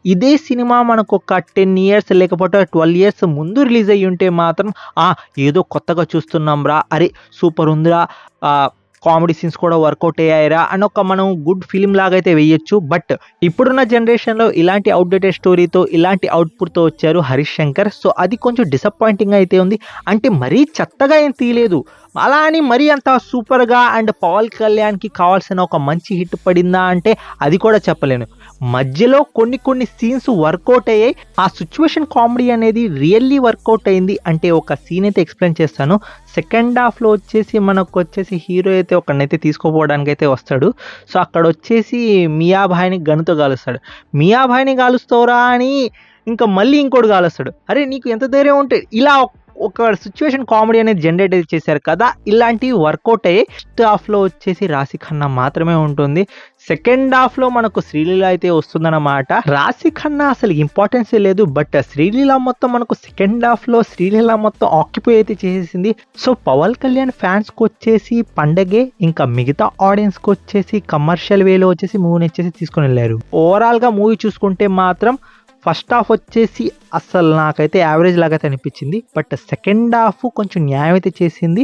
ఇదే సినిమా మనకు ఒక 10 ఇయర్స్ లేకపోతే 12 ఇయర్స్ ముందు రిలీజ్ అయ్యి ఉంటే మాత్రం ఏదో కొత్తగా చూస్తున్నాం రా, అరే సూపర్ ఉందిరా, కామెడీ సీన్స్ కూడా వర్కౌట్ అయ్యాయిరా అని ఒక మనం గుడ్ ఫిలిం లాగా అయితే వేయొచ్చు. బట్ ఇప్పుడున్న జనరేషన్లో ఇలాంటి అవుట్డేటెడ్ స్టోరీతో ఇలాంటి అవుట్పుట్తో వచ్చారు హరీష్ శంకర్. సో అది కొంచెం డిసప్పాయింటింగ్ అయితే ఉంది. అంటే మరీ చెత్తగా ఏం తీయలేదు, అలా అని మరీ అంత సూపర్గా అండ్ పవన్ కళ్యాణ్కి కావాల్సిన ఒక మంచి హిట్ పడిందా అంటే అది కూడా చెప్పలేను. మధ్యలో కొన్ని సీన్స్ వర్కౌట్ అయ్యాయి. ఆ సిచ్యువేషన్ కామెడీ అనేది రియల్లీ వర్కౌట్ అయింది. అంటే ఒక సీన్ అయితే ఎక్స్ప్లెయిన్ చేస్తాను. సెకండ్ హాఫ్లో వచ్చేసి హీరో అయితే ఒకరినైతే తీసుకోపోవడానికి అయితే వస్తాడు. సో అక్కడ వచ్చేసి మియాభాయ్ని గన్నుతో కాలుస్తాడు. మియాభాయ్ని కాలుస్తావురా అని ఇంకా మళ్ళీ ఇంకోటి కాలుస్తాడు. అరే నీకు ఎంత ధైర్యం ఉంటే, ఇలా ఒక సిచ్యువేషన్ కామెడీ అనేది జనరేట్ చేశారు కదా, ఇలాంటివి వర్కౌట్ అయ్యి. ఫస్ట్ హాఫ్లో వచ్చేసి రాశి ఖన్నా మాత్రమే ఉంటుంది. సెకండ్ హాఫ్లో మనకు శ్రీలీల అయితే వస్తుందన్నమాట. రాశి ఖన్నా అసలు ఇంపార్టెన్స్ లేదు, బట్ శ్రీలీల మొత్తం మనకు సెకండ్ హాఫ్లో శ్రీలీల మొత్తం ఆక్యుపై అయితే చేసేసింది. సో పవన్ కళ్యాణ్ ఫ్యాన్స్కి వచ్చేసి పండగే, ఇంకా మిగతా ఆడియన్స్కి వచ్చేసి కమర్షియల్ వేలో వచ్చేసి మూవీని వచ్చేసి తీసుకొని వెళ్ళారు. ఓవరాల్గా మూవీ చూసుకుంటే మాత్రం ఫస్ట్ హాఫ్ వచ్చేసి అస్సలు నాకైతే యావరేజ్ లాగా అయితే అనిపించింది. బట్ సెకండ్ హాఫ్ కొంచెం న్యాయం అయితే చేసింది.